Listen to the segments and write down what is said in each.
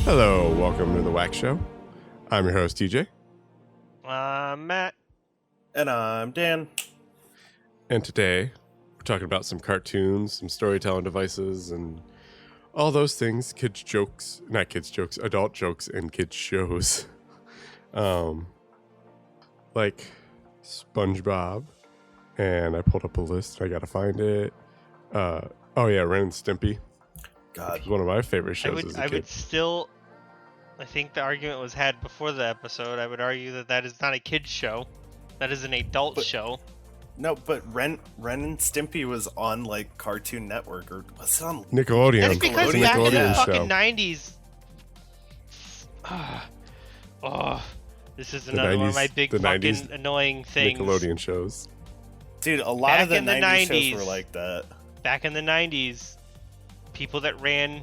Hello, welcome to the WAQ Show. I'm your host, TJ. I'm Matt. And I'm Dan. And today, we're talking about some cartoons, some storytelling devices, and all those things, kids' jokes, not kids' jokes, adult jokes and kids' shows. Like SpongeBob. And I pulled up a list, I gotta find it. Ren and Stimpy. God. It's one of my favorite shows as a kid. I think the argument was had before the episode. I would argue that is not a kid's show. That is an adult show. No, but Ren and Stimpy was on like Cartoon Network, or was it on Nickelodeon. That's because It's a back in the Nickelodeon show. fucking 90s. This is another one of my big fucking annoying things. Nickelodeon shows. Dude, a lot of the 90s shows were shows like that. Back in the 90s, people that ran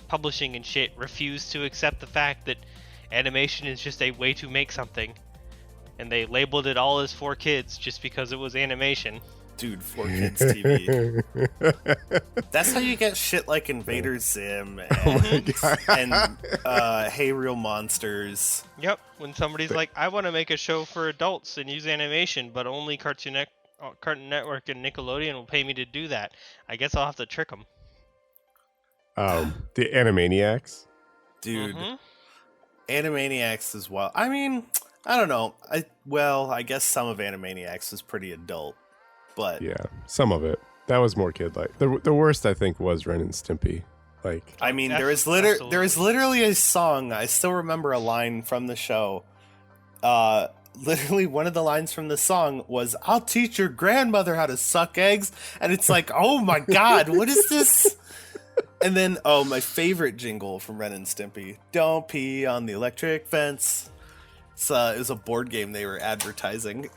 publishing and shit refused to accept the fact that animation is just a way to make something. And they labeled it all as for kids just because it was animation. Dude, for kids TV. That's how you get shit like Invader Zim and Hey Real Monsters. Yep, when somebody's like, I want to make a show for adults and use animation, but only Cartoon Network and Nickelodeon will pay me to do that. I guess I'll have to trick them. The Animaniacs. Dude, Animaniacs is wild. I mean, I don't know. I guess some of Animaniacs was pretty adult, but yeah, some of it. That was more kid-like. The worst, I think, was Ren and Stimpy. Like, I mean, there is literally a song. I still remember a line from the show. Literally, one of the lines from the song was, "I'll teach your grandmother how to suck eggs," and it's like, oh my god, what is this? And then, my favorite jingle from Ren and Stimpy, "Don't pee on the electric fence." It was a board game they were advertising.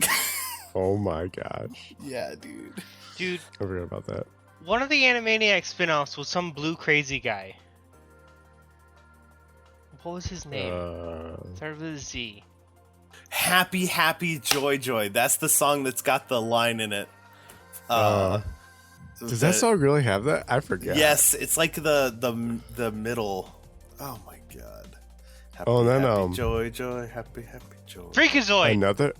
oh my gosh. Yeah, dude. I forgot about that. One of the Animaniacs spin-offs was some blue crazy guy. What was his name? Started with a Z. Happy, happy, joy, joy. That's the song that's got the line in it. Does that song really have that? I forgot. Yes, it's like the middle. Oh my god. Happy, happy, joy, joy, happy, happy, joy. Freakazoid! Another?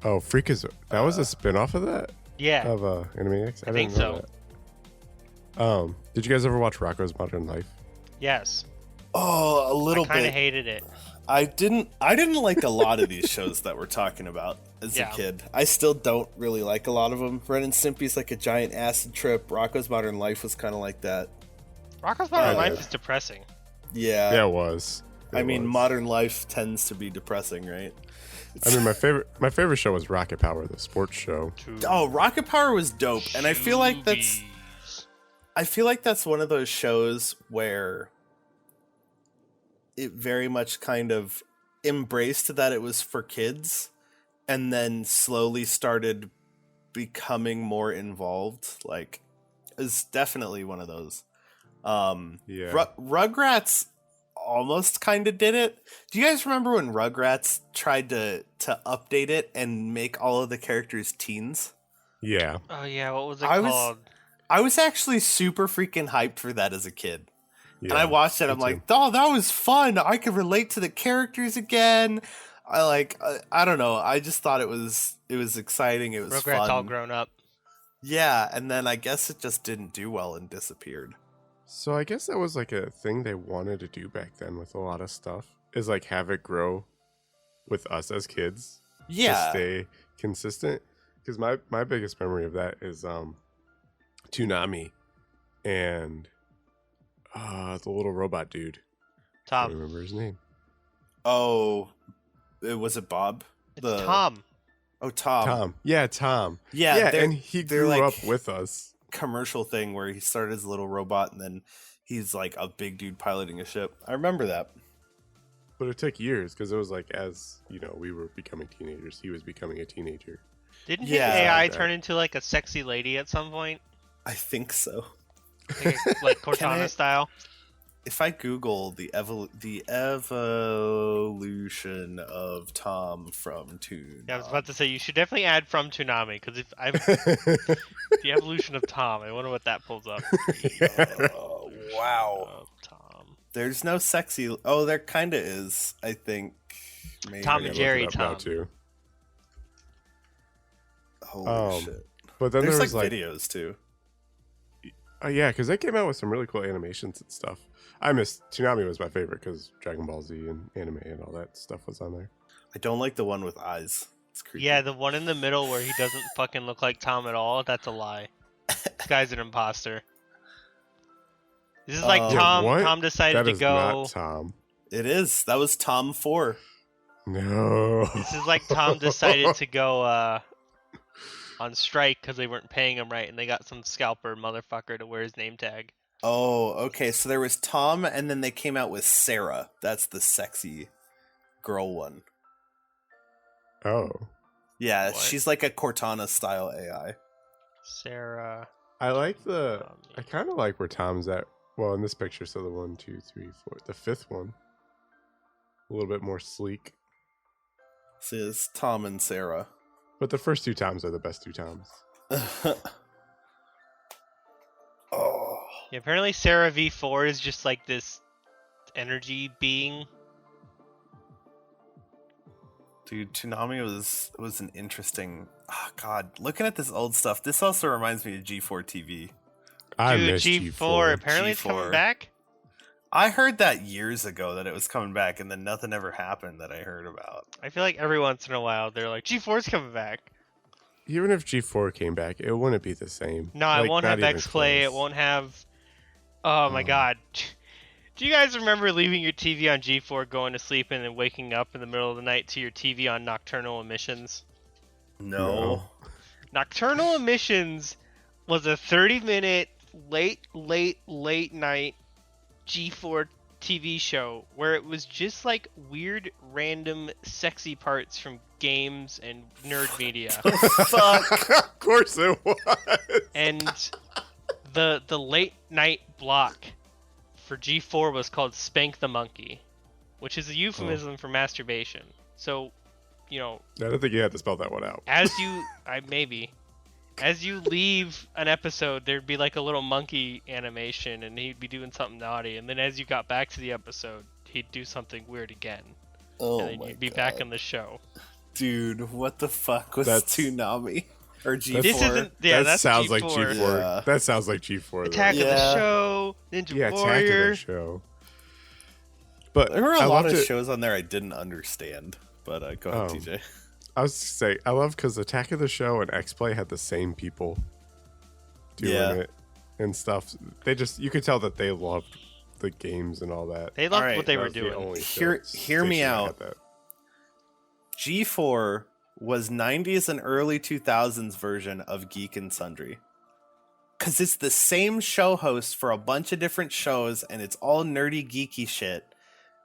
Oh, Freakazoid. That was a spin-off of that? Yeah. Of Animaniacs? I think so. That. Did you guys ever watch Rocko's Modern Life? Yes. Oh, a little bit. I kind of hated it. I didn't like a lot of these shows that we're talking about as a kid. I still don't really like a lot of them. Ren and Stimpy's like a giant acid trip. Rocko's Modern Life was kind of like that. Rocko's Modern Life is depressing. Yeah. Yeah, it was. Modern life tends to be depressing, right? I mean, my favorite show was Rocket Power, the sports show. Oh, Rocket Power was dope, and I feel like that's one of those shows where it very much kind of embraced that it was for kids, and then slowly started becoming more involved. Like, it's definitely one of those. Rugrats almost kind of did it. Do you guys remember when Rugrats tried to update it and make all of the characters teens? Yeah. Oh yeah, what was it called? I was actually super freaking hyped for that as a kid. Yeah, and I watched it, I'm like, oh, that was fun. I could relate to the characters again. I don't know. I just thought it was exciting. It was Rugrats fun. all grown up. Yeah, and then I guess it just didn't do well and disappeared. So I guess that was like a thing they wanted to do back then with a lot of stuff, is like have it grow with us as kids. Yeah. To stay consistent. Because my biggest memory of that is Toonami and the little robot dude. Tom. I don't remember his name. Oh, was it Bob? It's Tom. Oh, Tom. Tom. Yeah, Tom. Yeah, and he grew like up with us. Commercial thing where he started as a little robot and then he's like a big dude piloting a ship. I remember that. But it took years because it was like, as you know, we were becoming teenagers, he was becoming a teenager. Didn't his AI turn into like a sexy lady at some point? I think so. Like Cortana style. If I Google the evolution of Tom from Toon. Yeah, I was about to say you should definitely add from Toonami because if I'm the evolution of Tom, I wonder what that pulls up. Oh, wow. Tom. There's no sexy. Oh, there kind of is. I think. Maybe. Tom and Jerry now Tom. too. Holy shit! But then There's there was like videos too. Yeah, because they came out with some really cool animations and stuff. I missed Toonami was my favorite because Dragon Ball Z and anime and all that stuff was on there. I don't like the one with eyes. It's creepy. Yeah, the one in the middle where he doesn't fucking look like Tom at all. That's a lie. This guy's an imposter. This is like Tom. what? Tom decided That to is go. not Tom. It is. That was Tom 4. No. This is like Tom decided to go on strike because they weren't paying him right, and they got some scalper motherfucker to wear his name tag. Oh, okay. So there was Tom, and then they came out with Sarah. That's the sexy girl one. Oh. Yeah, What? she's like a Cortana style AI. Sarah. I like I kind of like where Tom's at. Well, in this picture, so the 1, 2, 3, 4, the fifth one, a little bit more sleek. So it's Tom and Sarah. But the first two Toms are the best two Toms. Oh. Yeah, apparently Sarah V4 is just like this energy being. Dude, Toonami was an interesting. Oh God, looking at this old stuff, this also reminds me of G4 TV. I Dude, miss G4. Apparently it's coming G4. back. I heard that years ago that it was coming back, and then nothing ever happened that I heard about. I feel like every once in a while they're like, G4's coming back. Even if G4 came back, it wouldn't be the same. No, Like, it won't not have even X-Play. It close. won't have... Oh my god. Do you guys remember leaving your TV on G4, going to sleep, and then waking up in the middle of the night to your TV on nocturnal emissions? No. Nocturnal emissions was a 30-minute late night G4 TV show where it was just like weird, random, sexy parts from games and nerd media. Fuck. Of course it was. And the late night block for G4 was called Spank the Monkey, which is a euphemism for masturbation. So, you know, I don't think you had to spell that one out. as you leave an episode, there'd be like a little monkey animation, and he'd be doing something naughty. And then as you got back to the episode, he'd do something weird again. Oh And then my you'd be God. back on the show. Dude, what the fuck was That's- Toonami? Or G4? This isn't. Yeah, that that's sounds G4. like G4. Yeah. That sounds like G4. though. Attack of the Yeah. Show, Ninja Yeah, Attack Warrior. of the Show. But There were a I lot loved of it. shows on there I didn't understand. But go ahead, Oh. TJ. I was say I love because Attack of the Show and X-Play had the same people doing Yeah. it and stuff. They just you could tell that they loved the games and all that. They loved Alright, what they That were was the doing. only Hear me station that out. had that. G4 was 90s and early 2000s version of Geek and Sundry. Because it's the same show host for a bunch of different shows, and it's all nerdy, geeky shit,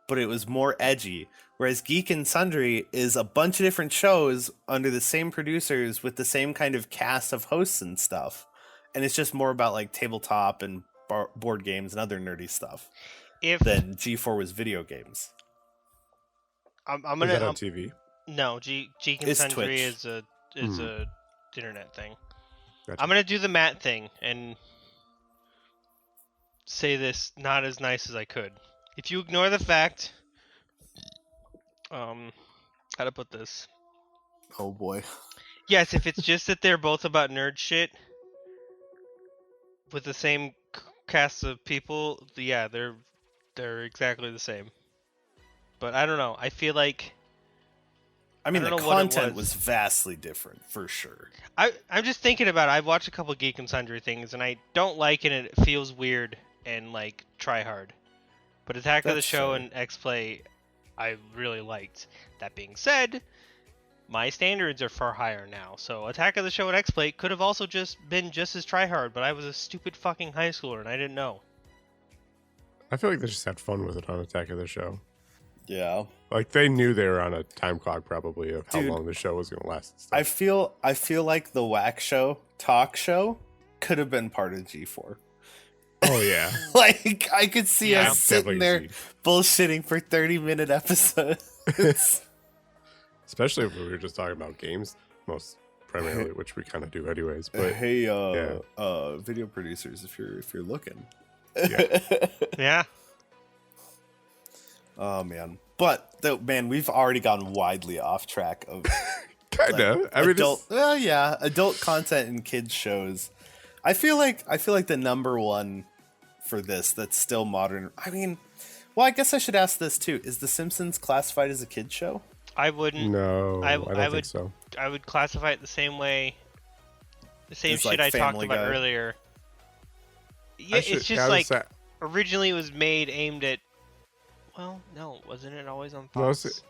but it was more edgy. Whereas Geek and Sundry is a bunch of different shows under the same producers with the same kind of cast of hosts and stuff. And it's just more about like tabletop and board games and other nerdy stuff If than G4 was video games. I'm Is gonna that on TV? no Geek and It's Sundry Twitch. is a internet thing. Gotcha. I'm gonna do the Matt thing and say this not as nice as I could. If you ignore the fact, how to put this? Oh boy. Yes, if it's just that they're both about nerd shit with the same cast of people, yeah, they're exactly the same. But I don't know. I feel like I mean, I the don't know what it content was. was vastly different, for sure. I'm just thinking about it. I've watched a couple Geek and Sundry things, and I don't like it, and it feels weird and like try hard. But Attack of the That's Show fair. and X-Play, I really liked. That being said, my standards are far higher now. So Attack of the Show and X-Play could have also just been just as try hard, but I was a stupid fucking high schooler and I didn't know. I feel like they just had fun with it on Attack of the Show. Yeah. Like they knew they were on a time clock probably of how Dude, long the show was going to last. And stuff. I feel like the WAQ show, talk show, could have been part of G4. Oh yeah, Like, I could see Yeah. us sitting there Definitely. bullshitting for 30-minute episodes. Especially if we were just talking about games, most primarily, which we kind of do anyways. But Hey, yeah. video producers, if you're looking. Yeah. Yeah. Oh man, but man, we've already gone widely off track of Kind of. I mean, adult. Adult content in kids shows. I feel like the number one for this that's still modern. I mean, well, I guess I should ask this too: is The Simpsons classified as a kids show? I wouldn't. no, I don't would. think so. I would classify it the same way. The same It's shit like I talked Family about Guy. earlier. Yeah, it's just like originally it was aimed at. Well, no, wasn't it always on Fox?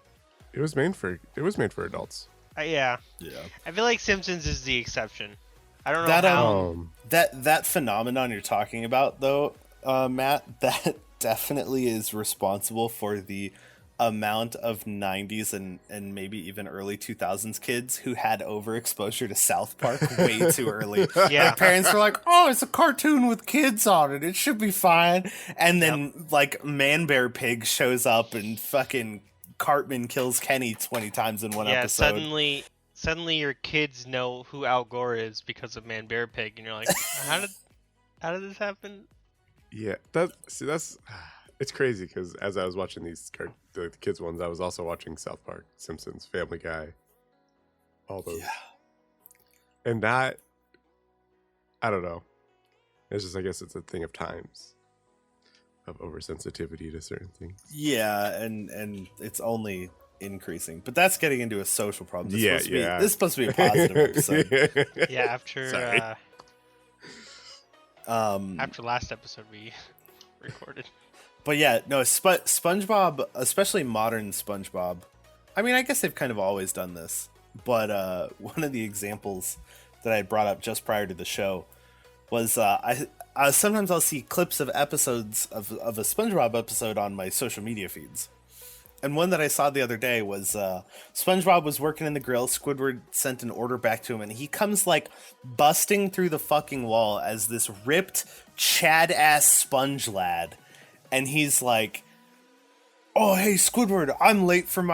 It was made for adults. Yeah. Yeah. I feel like Simpsons is the exception. I don't know That how. that phenomenon you're talking about, though, Matt, that definitely is responsible for the amount of 90s and maybe even early 2000s kids who had overexposure to South Park way too early. Yeah. Their parents were like, oh, it's a cartoon with kids on it, it should be fine. And then like Man Bear Pig shows up and fucking Cartman kills Kenny 20 times in one episode. Suddenly your kids know who Al Gore is because of Man Bear Pig, and you're like, how did this happen? Yeah, that's it's crazy because as I was watching the kids ones, I was also watching South Park, Simpsons, Family Guy, all those. Yeah. And that, I don't know. It's just, I guess it's a thing of times, of oversensitivity to certain things. Yeah, and it's only increasing, but that's getting into a social problem. This is supposed to be a positive episode. Yeah, after after last episode we recorded. But yeah, no, SpongeBob, especially modern SpongeBob. I mean, I guess they've kind of always done this, but one of the examples that I brought up just prior to the show was I sometimes I'll see clips of episodes of a SpongeBob episode on my social media feeds. And one that I saw the other day was SpongeBob was working in the grill. Squidward sent an order back to him, and he comes like busting through the fucking wall as this ripped Chad ass sponge lad, and he's like, "Oh hey Squidward, I'm late for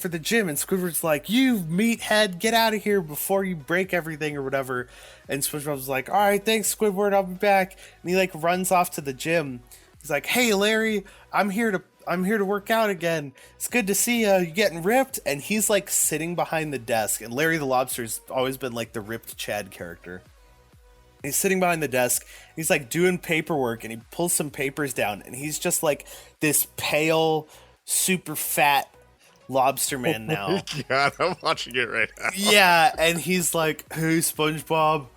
the gym." And Squidward's like, "You meathead, get out of here before you break everything or whatever." And SpongeBob's like, "All right, thanks Squidward, I'll be back." And he like runs off to the gym. He's like, "Hey Larry, I'm here to work out again. It's good to see you. You getting ripped?" And he's like sitting behind the desk. And Larry the Lobster's always been like the ripped Chad character. He's sitting behind the desk. He's like doing paperwork, and he pulls some papers down, and he's just like this pale, super fat lobster man now. God, I'm watching it right now. Yeah, and he's like, "Hey SpongeBob,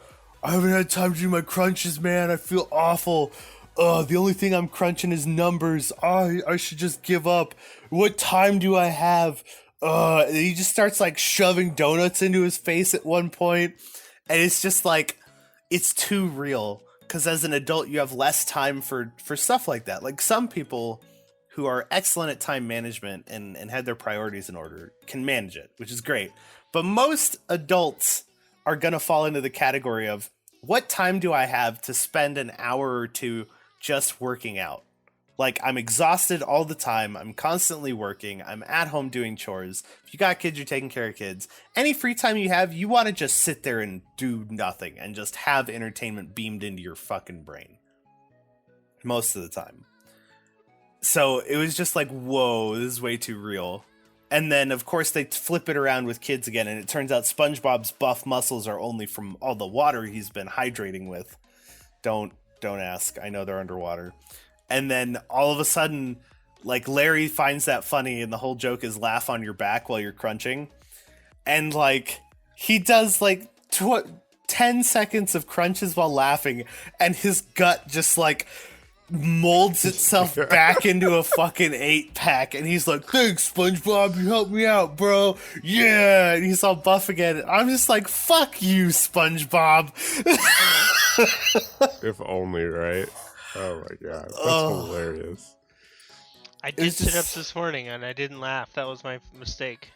I haven't had time to do my crunches, man. I feel awful. The only thing I'm crunching is numbers. I should just give up. What time do I have?" And he just starts like shoving donuts into his face at one point. And it's just like, it's too real. Because as an adult, you have less time for stuff like that. Like some people who are excellent at time management and have their priorities in order can manage it, which is great. But most adults are going to fall into the category of, what time do I have to spend an hour or two just working out? Like, I'm exhausted all the time. I'm constantly working. I'm at home doing chores. If you got kids, you're taking care of kids. Any free time you have, you want to just sit there and do nothing and just have entertainment beamed into your fucking brain. Most of the time. So it was just like, whoa, this is way too real. And then, of course, they flip it around with kids again, and it turns out SpongeBob's buff muscles are only from all the water he's been hydrating with. Don't ask. I know they're underwater. And then all of a sudden, like, Larry finds that funny, and the whole joke is laugh on your back while you're crunching. And, like, he does, like, 10 seconds of crunches while laughing, and his gut just, like, molds itself back into a fucking 8-pack. And he's like, "Thanks, SpongeBob, you helped me out, bro. Yeah." And he's all buff again. I'm just like, fuck you, SpongeBob. If only, right? Oh my god, that's hilarious. I did sit-ups this morning and I didn't laugh. That was my mistake.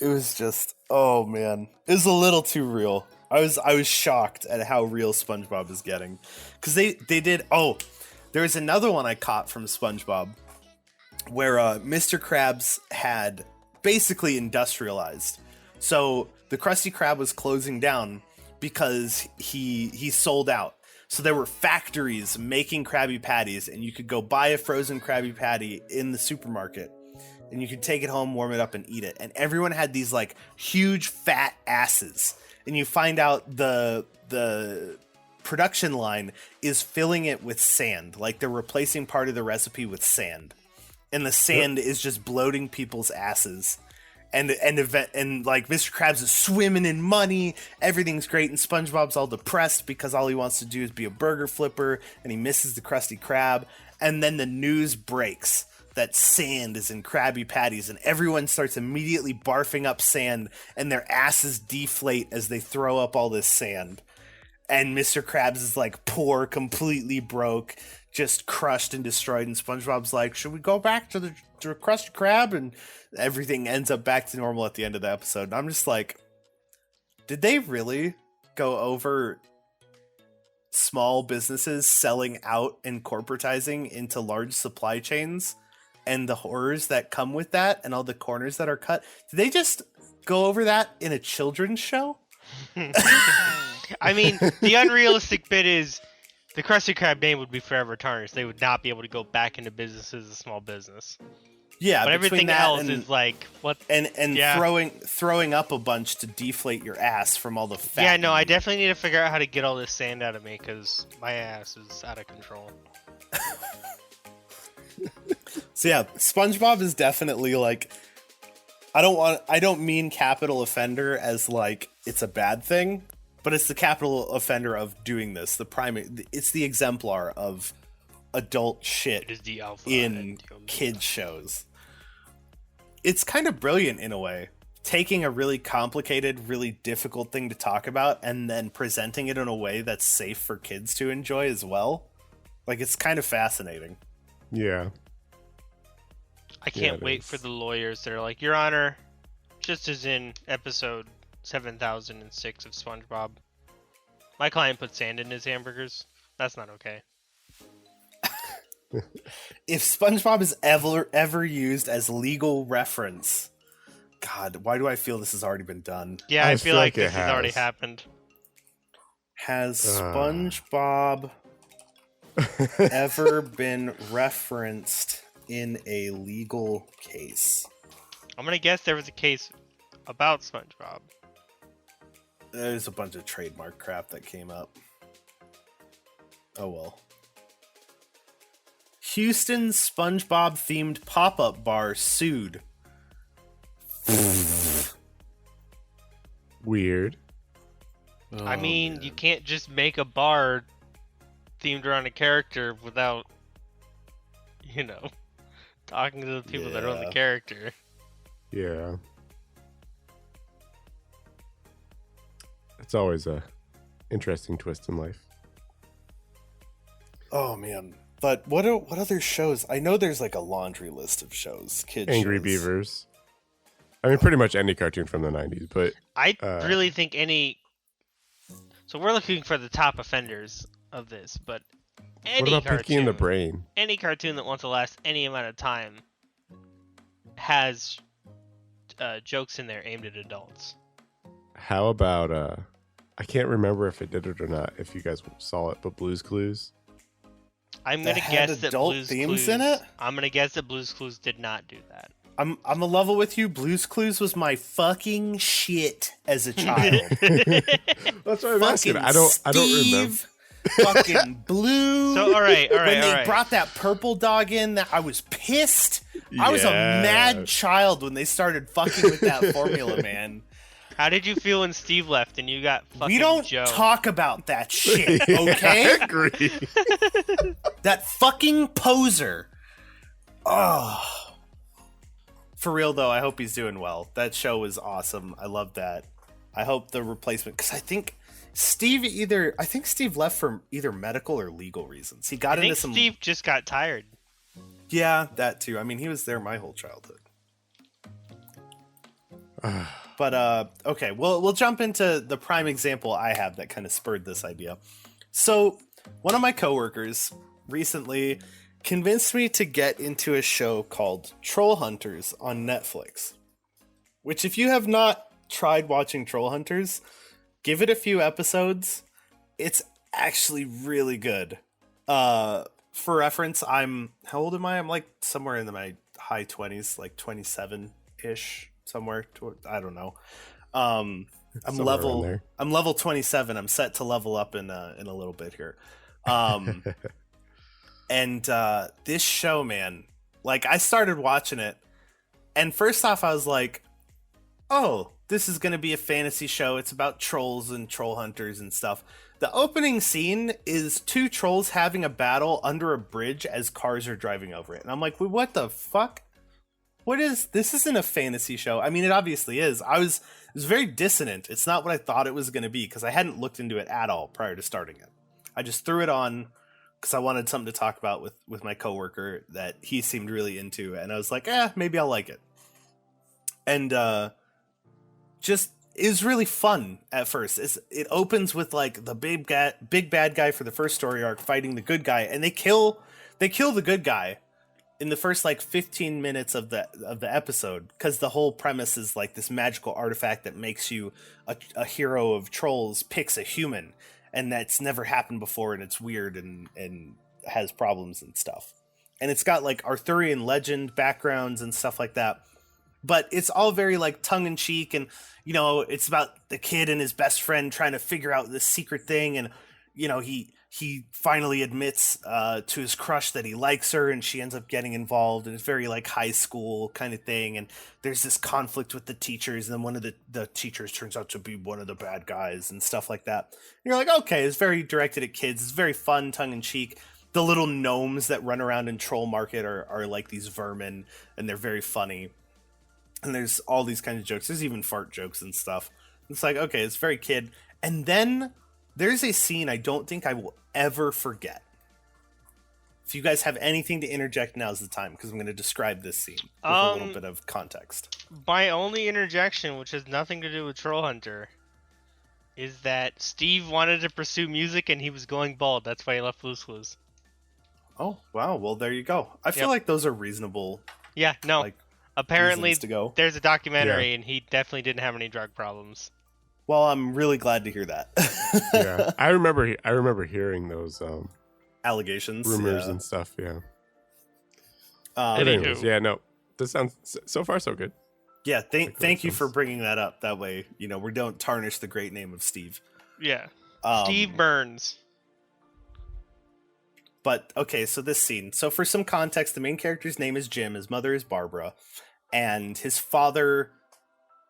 It was just, oh man, it was a little too real. I was shocked at how real SpongeBob is getting, because they did. Oh, there was another one I caught from SpongeBob where Mr. Krabs had basically industrialized. So the Krusty Krab was closing down because he sold out. So there were factories making Krabby Patties, and you could go buy a frozen Krabby Patty in the supermarket, and you could take it home, warm it up, and eat it. And everyone had these like huge fat asses, and you find out the production line is filling it with sand, like they're replacing part of the recipe with sand, and the sand is just bloating people's asses. And like Mr. Krabs is swimming in money, everything's great, and SpongeBob's all depressed because all he wants to do is be a burger flipper, and he misses the Krusty Krab. And then the news breaks that sand is in Krabby Patties, and everyone starts immediately barfing up sand, and their asses deflate as they throw up all this sand. And Mr. Krabs is like poor, completely broke, just crushed and destroyed. And SpongeBob's like, should we go back to the Krusty Krab? And everything ends up back to normal at the end of the episode. And I'm just like, did they really go over small businesses selling out and corporatizing into large supply chains and the horrors that come with that and all the corners that are cut? Did they just go over that in a children's show? I mean, the unrealistic bit is the Krusty Krab name would be forever tarnished. They would not be able to go back into business as a small business. Yeah, but everything else is like what throwing up a bunch to deflate your ass from all the fat. Yeah, no, I definitely need to figure out how to get all this sand out of me because my ass is out of control. So yeah, SpongeBob is definitely like, I don't mean capital offender as like it's a bad thing, but it's the capital offender of doing this. It's the exemplar of adult shit It is the alpha in kids shows. It's kind of brilliant in a way, taking a really complicated, really difficult thing to talk about and then presenting it in a way that's safe for kids to enjoy as well. Like, it's kind of fascinating. Yeah. I can't wait for the lawyers that are like, Your Honor, just as in episode 7006 of SpongeBob, my client put sand in his hamburgers. That's not okay. If SpongeBob is ever used as legal reference, God, why do I feel this has already been done? Yeah, I feel like this has already happened. Has SpongeBob ever been referenced in a legal case? I'm gonna guess there was a case about SpongeBob. There's a bunch of trademark crap that came up. Oh well. Houston SpongeBob themed pop-up bar sued. Weird. I mean, you can't just make a bar themed around a character without, talking to the people that own the character. Yeah. It's always a interesting twist in life. Oh man. But what other shows? I know there's like a laundry list of shows. Angry Beavers. I mean, pretty much any cartoon from the 90s, but... I really think So we're looking for the top offenders of this, but any what about cartoon... Pinky and the Brain? Any cartoon that wants to last any amount of time has jokes in there aimed at adults. How about... I can't remember if it did it or not, if you guys saw it, but Blue's Clues? I'm gonna guess that Blue's themes Clues in it? I'm gonna guess that Blue's Clues did not do that. I'm a level with you. Blue's Clues was my fucking shit as a child. That's what I'm asking. I don't remember. Fucking Blue. So all right. When they brought that purple dog in, I was pissed. Yeah. I was a mad child when they started fucking with that formula, man. How did you feel when Steve left and you got fucking We don't Joe? Talk about that shit, okay? I agree. That fucking poser. Oh. For real, though, I hope he's doing well. That show was awesome. I love that. I hope the replacement... Because I think Steve left for either medical or legal reasons. He got into some... Steve just got tired. Yeah, that too. I mean, he was there my whole childhood. But okay, we'll jump into the prime example I have that kind of spurred this idea. So one of my coworkers recently convinced me to get into a show called Troll Hunters on Netflix, which if you have not tried watching Troll Hunters, give it a few episodes. It's actually really good. For reference, how old am I? I'm like somewhere in my high 20s, like 27-ish, somewhere. I don't know. I'm level 27. I'm set to level up in a little bit here. And this show, man, like I started watching it, and first off, I was like, oh, this is going to be a fantasy show. It's about trolls and troll hunters and stuff. The opening scene is two trolls having a battle under a bridge as cars are driving over it. And I'm like, wait, what the fuck? This isn't a fantasy show. I mean, it obviously is. It was very dissonant. It's not what I thought it was going to be because I hadn't looked into it at all prior to starting it. I just threw it on because I wanted something to talk about with my coworker that he seemed really into. And I was like, maybe I'll like it. And just is really fun at first. It opens with like the big bad guy for the first story arc fighting the good guy, and they kill the good guy in the first like 15 minutes of the episode, because the whole premise is like this magical artifact that makes you a hero of trolls picks a human, and that's never happened before, and it's weird and has problems and stuff. And it's got like Arthurian legend backgrounds and stuff like that. But it's all very like tongue-in-cheek, and you know, it's about the kid and his best friend trying to figure out this secret thing, and you know, he finally admits to his crush that he likes her, and she ends up getting involved, and it's very like high school kind of thing. And there's this conflict with the teachers, and then one of the teachers turns out to be one of the bad guys and stuff like that. And you're like, okay, it's very directed at kids. It's very fun, tongue-in-cheek. The little gnomes that run around in Troll Market are like these vermin, and they're very funny. And there's all these kinds of jokes. There's even fart jokes and stuff. It's like, okay, it's very kid. And then there's a scene I don't think I will ever forget. If you guys have anything to interject, now's the time, because I'm going to describe this scene with a little bit of context. My only interjection, which has nothing to do with Troll Hunter, is that Steve wanted to pursue music and he was going bald. That's why he left Blue's Clues. Oh, wow. Well, there you go. I feel like those are reasonable. Yeah, no. Like, apparently, there's a documentary, Yeah. and he definitely didn't have any drug problems. Well, I'm really glad to hear that. Yeah, I remember hearing those Allegations, rumors and stuff. Yeah. Anyway, Anyways, yeah, no, this sounds so far so good. yeah. Thank you for bringing that up. That way, you know, we don't tarnish the great name of Steve. Yeah. Steve Burns. But okay, so this scene. So for some context, the main character's name is Jim. His mother is Barbara, and his father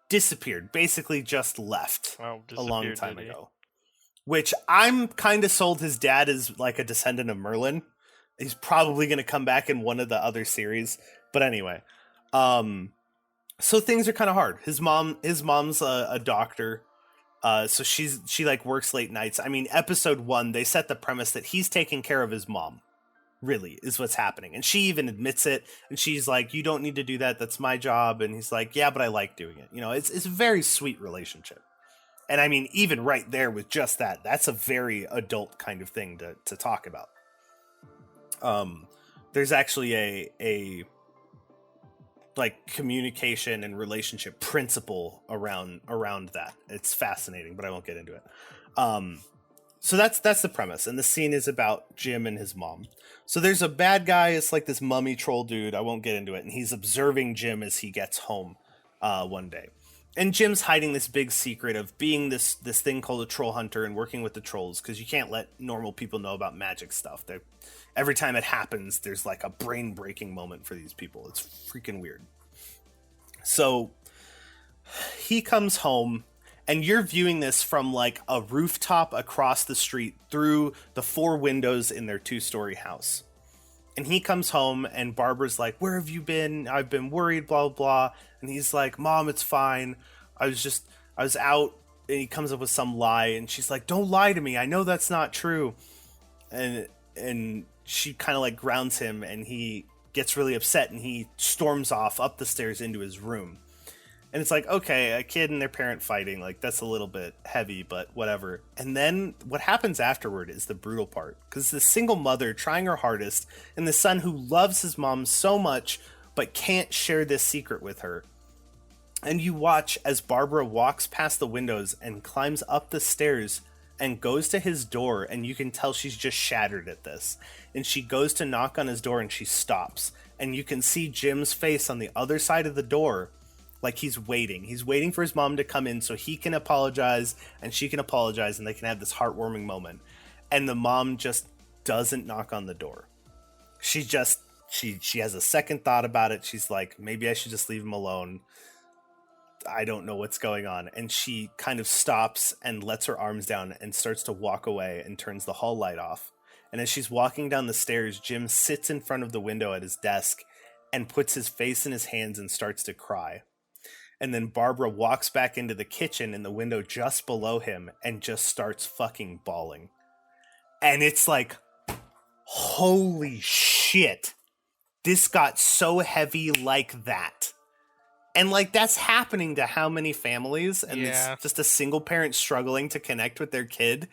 disappeared. Basically, just left a long time ago. Which I'm kind of sold his dad is like a descendant of Merlin. He's probably going to come back in one of the other series. But anyway, so things are kind of hard. His mom's a doctor. So she like works late nights. I mean, episode 1, they set the premise that he's taking care of his mom, really, is what's happening. And she even admits it. And she's like, you don't need to do that. That's my job. And he's like, yeah, but I like doing it. You know, it's a very sweet relationship. And I mean, even right there with just that, that's a very adult kind of thing to talk about. There's actually a like communication and relationship principle around that. It's fascinating, but I won't get into it. So that's the premise, and the scene is about Jim and his mom. So there's a bad guy. It's like this mummy troll dude. I won't get into it, and he's observing Jim as he gets home one day. And Jim's hiding this big secret of being this thing called a troll hunter and working with the trolls, because you can't let normal people know about magic stuff. Every time it happens, there's like a brain-breaking moment for these people. It's freaking weird. So he comes home, and you're viewing this from like a rooftop across the street through the 4 windows in their 2-story house. And he comes home, and Barbara's like, where have you been? I've been worried, blah, blah, blah. And he's like, Mom, it's fine. I was out. And he comes up with some lie, and she's like, don't lie to me. I know that's not true. And she kind of like grounds him, and he gets really upset, and he storms off up the stairs into his room. And it's like, okay, a kid and their parent fighting, like that's a little bit heavy, but whatever. And then what happens afterward is the brutal part, because the single mother trying her hardest, and the son who loves his mom so much but can't share this secret with her. And you watch as Barbara walks past the windows and climbs up the stairs and goes to his door, and you can tell she's just shattered at this. And she goes to knock on his door and she stops. And you can see Jim's face on the other side of the door, like he's waiting. He's waiting for his mom to come in so he can apologize and she can apologize and they can have this heartwarming moment. And the mom just doesn't knock on the door. She has a second thought about it. She's like, maybe I should just leave him alone. I don't know what's going on. And she kind of stops and lets her arms down and starts to walk away and turns the hall light off. And as she's walking down the stairs, Jim sits in front of the window at his desk and puts his face in his hands and starts to cry. And then Barbara walks back into the kitchen in the window just below him and just starts fucking bawling. And it's like, holy shit. This got so heavy like that. And like that's happening to how many families? And it's just a single parent struggling to connect with their kid.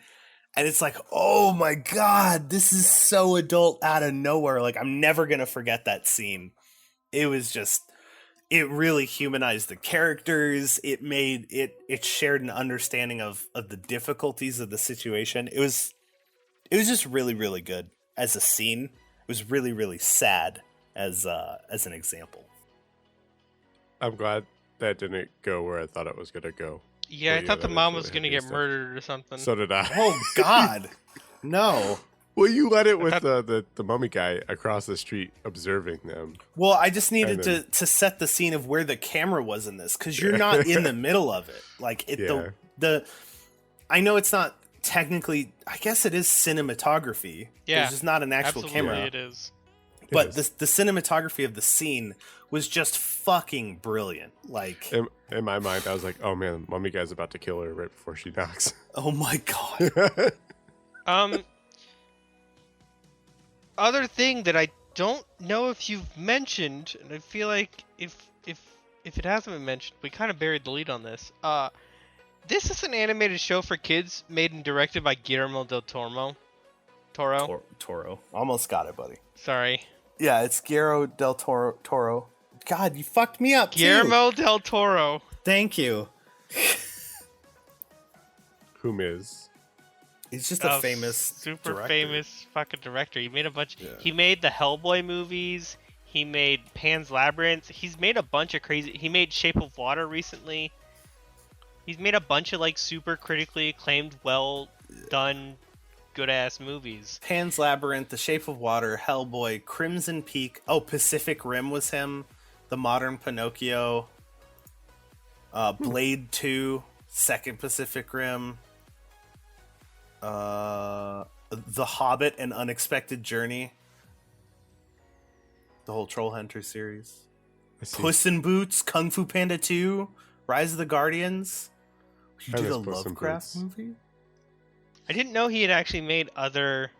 And it's like, oh my God, this is so adult out of nowhere. Like I'm never going to forget that scene. It was just, it really humanized the characters. It made it shared an understanding of the difficulties of the situation. It was just really, really good as a scene. It was really, really sad as an example. I'm glad that didn't go where I thought it was gonna go. Yeah, I thought the mom was gonna get murdered or something. So did I. Oh God, no. Well, you let it with the mummy guy across the street observing them. Well, I just needed to set the scene of where the camera was in this, because you're not in the middle of it. Like the I know it's not technically. I guess it is cinematography. Yeah, there's just not an actual camera. It is. But the cinematography of the scene was just fucking brilliant. Like in my mind, I was like, "Oh man, mummy guy's about to kill her right before she knocks." Oh my God. Other thing that I don't know if you've mentioned, and I feel like if it hasn't been mentioned, we kind of buried the lead on this. This is an animated show for kids made and directed by Guillermo del Toro. Toro. Almost got it, buddy. Sorry. Yeah, it's Guillermo del Toro. God, you fucked me up, Guillermo del Toro. Thank you. Whom is? He's just a famous, super director. famous fucking director. He made a bunch. Yeah. He made the Hellboy movies. He made Pan's Labyrinth. He's made a bunch of crazy. He made Shape of Water recently. He's made a bunch of like super critically acclaimed, well done, good ass movies. Pan's Labyrinth, The Shape of Water, Hellboy, Crimson Peak. Oh, Pacific Rim was him. The Modern Pinocchio. Blade 2, Second Pacific Rim. The Hobbit and Unexpected Journey. The whole Troll Hunter series. Puss in Boots, Kung Fu Panda 2, Rise of the Guardians. You did a Lovecraft movie? I didn't know he had actually made other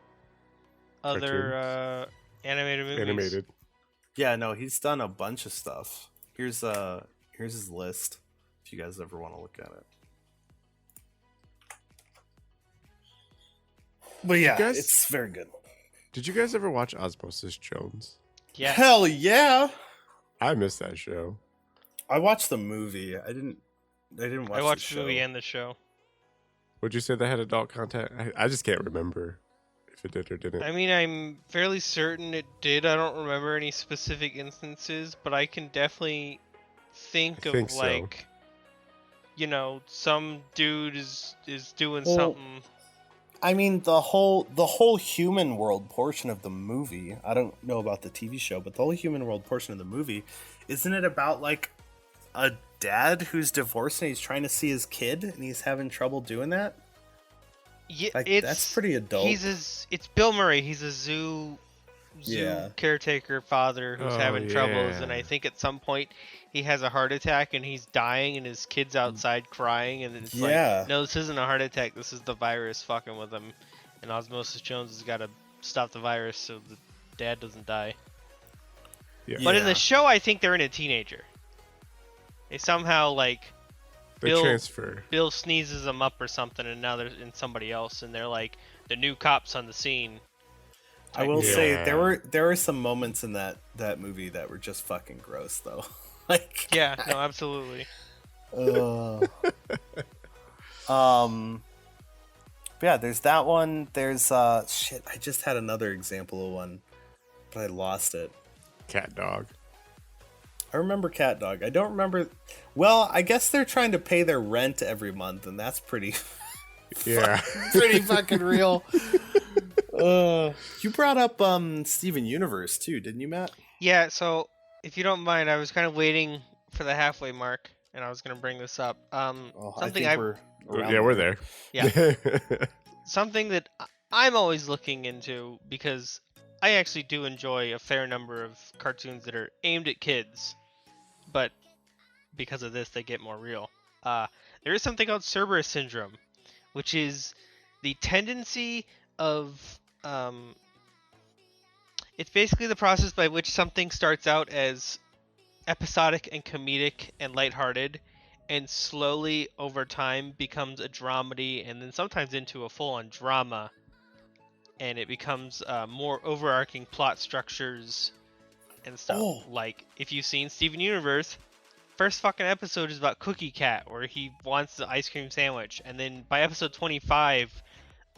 animated movies. Animated. Yeah, no, he's done a bunch of stuff. Here's his list if you guys ever want to look at it. But yeah, it's very good. Did you guys ever watch Osmosis Jones? Yeah. Hell yeah. I missed that show. I watched the movie. I didn't watch I watched the the movie show. and the show. Would you say that had adult content? I just can't remember if it did or didn't. I mean, I'm fairly certain it did. I don't remember any specific instances, but I can definitely think of like, some dude is doing something. I mean, the whole human world portion of the movie, I don't know about the TV show, but the whole human world portion of the movie, isn't it about like a dad who's divorced and he's trying to see his kid and he's having trouble doing that? Yeah, like, that's pretty adult. It's Bill Murray. He's a zoo caretaker father who's having troubles, and I think at some point he has a heart attack and he's dying, and his kid's outside crying, and it's like, no, this isn't a heart attack. This is the virus fucking with him, and Osmosis Jones has got to stop the virus so the dad doesn't die. Yeah. But in the show, I think they're in a teenager. They somehow transfer. Bill sneezes them up or something, and now they're in somebody else, and they're like the new cops on the scene. I will say there were some moments in that movie that were just fucking gross, though. Yeah, no, absolutely. But yeah, there's that one. There's shit. I just had another example of one, but I lost it. Cat dog. I remember Cat Dog. I don't remember. Well, I guess they're trying to pay their rent every month, and that's pretty. Yeah. Pretty fucking real. You brought up Steven Universe too, didn't you, Matt? Yeah, so if you don't mind, I was kind of waiting for the halfway mark, and I was going to bring this up. Something We're there. Yeah. Something that I'm always looking into, because I actually do enjoy a fair number of cartoons that are aimed at kids, but because of this, they get more real. There is something called Cerberus Syndrome, which is the tendency of it's basically the process by which something starts out as episodic and comedic and lighthearted, and slowly over time becomes a dramedy, and then sometimes into a full-on drama, and it becomes more overarching plot structures and stuff. Oh. Like, if you've seen Steven Universe, first fucking episode is about Cookie Cat, where he wants the ice cream sandwich, and then by episode 25,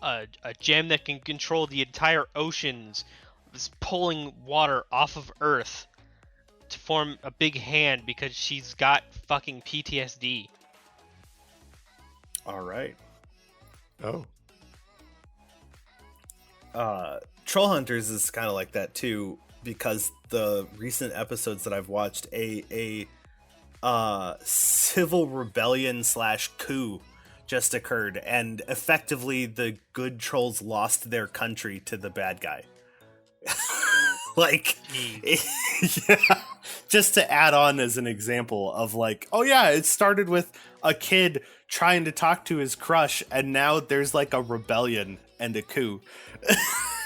a gem that can control the entire oceans is pulling water off of Earth to form a big hand because she's got fucking PTSD. All right. Oh. Troll Hunters is kind of like that too, because the recent episodes that I've watched, a civil rebellion / coup just occurred, and effectively the good trolls lost their country to the bad guy. Like, yeah, just to add on as an example of like, oh yeah, it started with a kid trying to talk to his crush, and now there's like a rebellion and a coup.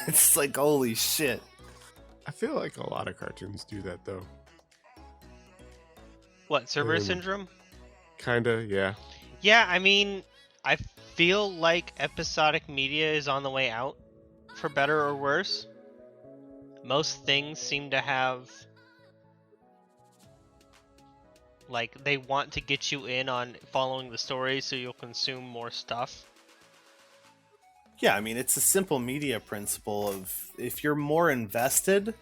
It's like, holy shit. I feel like a lot of cartoons do that though. What, Cerberus Syndrome? Kinda, yeah. Yeah, I mean, I feel like episodic media is on the way out, for better or worse. Most things seem to have, like, they want to get you in on following the story so you'll consume more stuff. Yeah, I mean, it's a simple media principle of if you're more invested,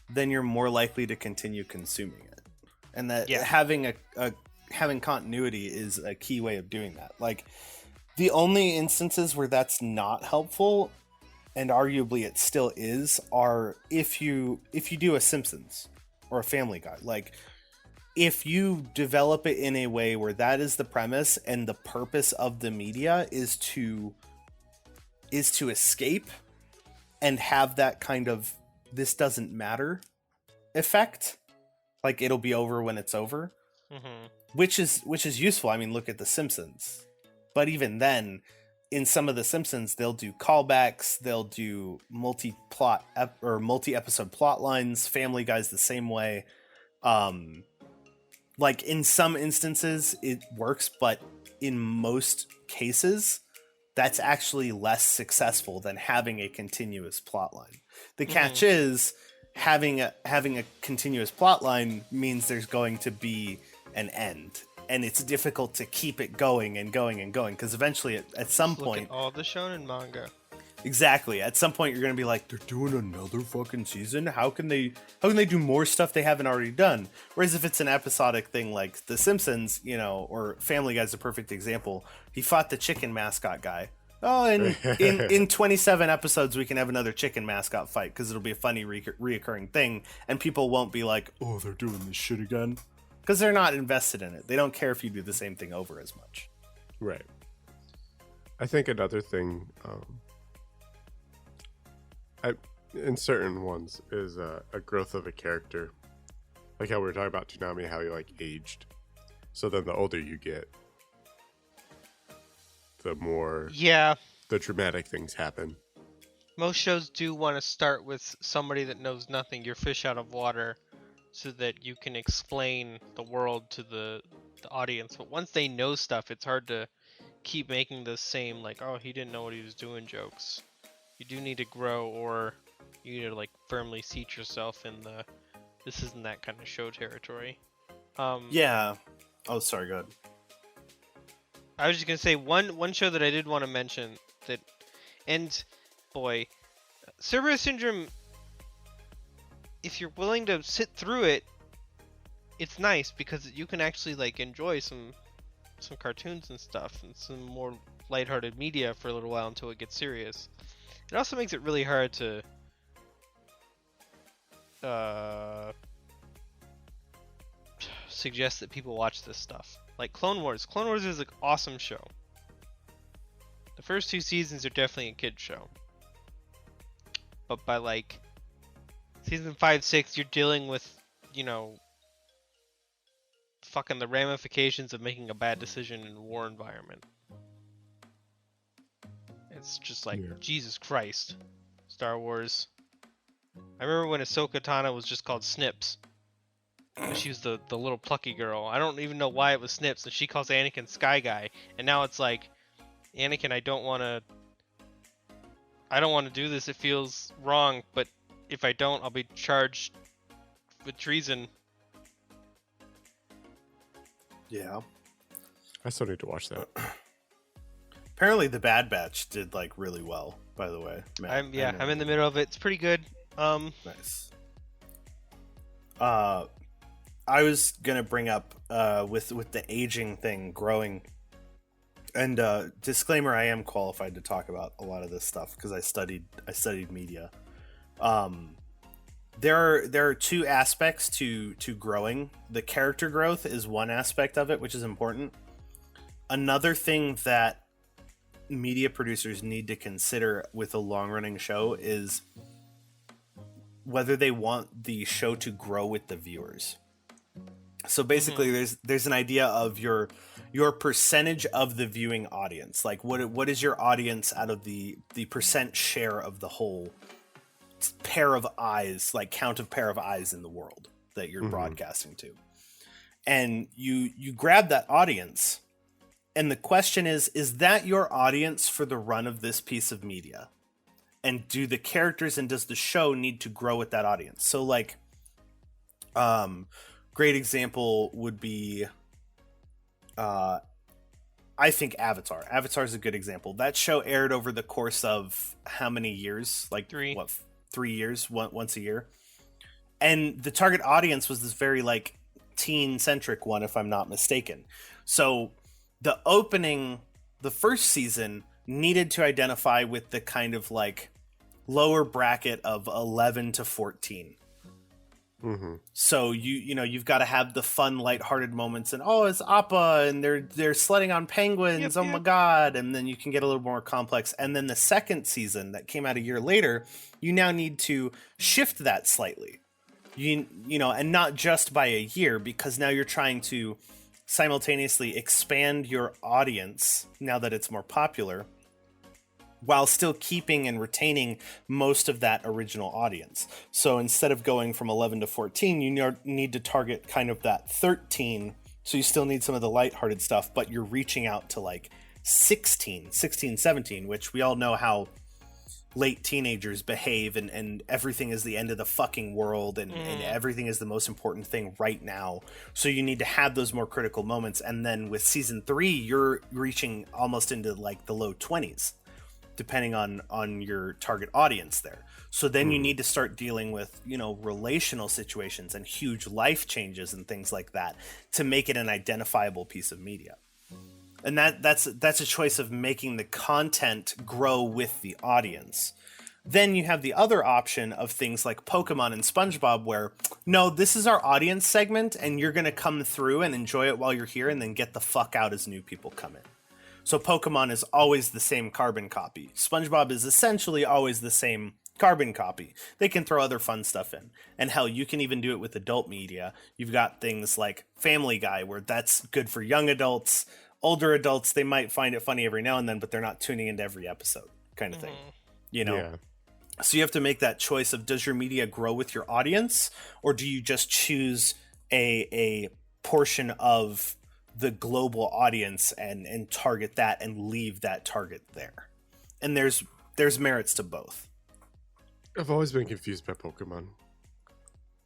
then you're more likely to continue consuming it. And that having having continuity is a key way of doing that. Like, the only instances where that's not helpful, and arguably it still is, are if you do a Simpsons or a Family Guy. Like, if you develop it in a way where that is the premise and the purpose of the media is to escape and have that kind of this doesn't matter effect, like it'll be over when it's over, which is useful. I mean, look at the Simpsons. But even then, in some of the Simpsons, they'll do callbacks, they'll do multi-episode plot lines. Family Guy's the same way. Like, in some instances it works, but in most cases that's actually less successful than having a continuous plot line. The catch is having a continuous plot line means there's going to be an end, and it's difficult to keep it going and going and going, because eventually at some point, look at all the shonen manga. Exactly. At some point, you're going to be like, they're doing another fucking season? How can they do more stuff they haven't already done? Whereas if it's an episodic thing like The Simpsons, or Family Guy's a perfect example. He fought the chicken mascot guy. Oh, and in 27 episodes, we can have another chicken mascot fight, because it'll be a funny reoccurring thing, and people won't be like, oh, they're doing this shit again. Because they're not invested in it. They don't care if you do the same thing over as much. Right. I think another thing... in certain ones is a growth of a character, like how we were talking about Toonami, how he like aged. So then the older you get, the more the dramatic things happen. Most shows do want to start with somebody that knows nothing, your fish out of water, so that you can explain the world to the audience. But once they know stuff, it's hard to keep making the same, like, oh, he didn't know what he was doing jokes. You do need to grow, or you need to like firmly seat yourself in the this isn't that kind of show territory. Yeah. Oh, sorry, go ahead. I was just gonna say one show that I did want to mention that, and boy, Cerberus Syndrome, if you're willing to sit through it, it's nice because you can actually like enjoy some cartoons and stuff and some more lighthearted media for a little while until it gets serious. It also makes it really hard to suggest that people watch this stuff. Like Clone Wars. Clone Wars is an awesome show. The first 2 seasons are definitely a kid's show. But by like season 5, 6, you're dealing with, you know, fucking the ramifications of making a bad decision in a war environment. It's just like, Jesus Christ. Star Wars. I remember when Ahsoka Tano was just called Snips. She was the little plucky girl. I don't even know why it was Snips, and she calls Anakin Sky Guy. And now it's like, Anakin, I don't want to do this. It feels wrong, but if I don't, I'll be charged with treason. Yeah. I still need to watch that. Apparently, The Bad Batch did like really well. By the way, I'm in the middle of it. It's pretty good. Nice. I was gonna bring up with the aging thing, growing, and disclaimer: I am qualified to talk about a lot of this stuff because I studied media. There are 2 aspects to growing. The character growth is one aspect of it, which is important. Another thing that media producers need to consider with a long-running show is whether they want the show to grow with the viewers. So basically, there's an idea of your percentage of the viewing audience. Like what is your audience out of the percent share of the whole pair of eyes, like count of pair of eyes in the world that you're broadcasting to. And you grab that audience, and the question is that your audience for the run of this piece of media? And do the characters and does the show need to grow with that audience? So like, great example would be, I think Avatar. Avatar is a good example. That show aired over the course of how many years? Like 3. 3 years, once a year. And the target audience was this very like teen-centric one, if I'm not mistaken. So the first season needed to identify with the kind of like lower bracket of 11 to 14. So you've got to have the fun, lighthearted moments, and it's Appa, and they're sledding on penguins. My god! And then you can get a little more complex. And then the second season that came out a year later, you now need to shift that slightly. You know, and not just by a year, because now you're trying to simultaneously expand your audience now that it's more popular, while still keeping and retaining most of that original audience. So instead of going from 11 to 14, you need to target kind of that 13. So you still need some of the lighthearted stuff, but you're reaching out to like 16, 17, which we all know how late teenagers behave, and everything is the end of the fucking world, and everything is the most important thing right now. So you need to have those more critical moments. And then with season 3, you're reaching almost into like the low 20s. Depending on your target audience there. So then you need to start dealing with, relational situations and huge life changes and things like that to make it an identifiable piece of media. And that's a choice of making the content grow with the audience. Then you have the other option of things like Pokemon and SpongeBob, where, no, this is our audience segment, and you're going to come through and enjoy it while you're here and then get the fuck out as new people come in. So Pokemon is always the same carbon copy. SpongeBob is essentially always the same carbon copy. They can throw other fun stuff in. And hell, you can even do it with adult media. You've got things like Family Guy, where that's good for young adults. Older adults, they might find it funny every now and then, but they're not tuning into every episode kind of thing. Yeah. So you have to make that choice of, does your media grow with your audience, or do you just choose a portion of the global audience and target that and leave that target there? And there's merits to both. I've always been confused by Pokemon,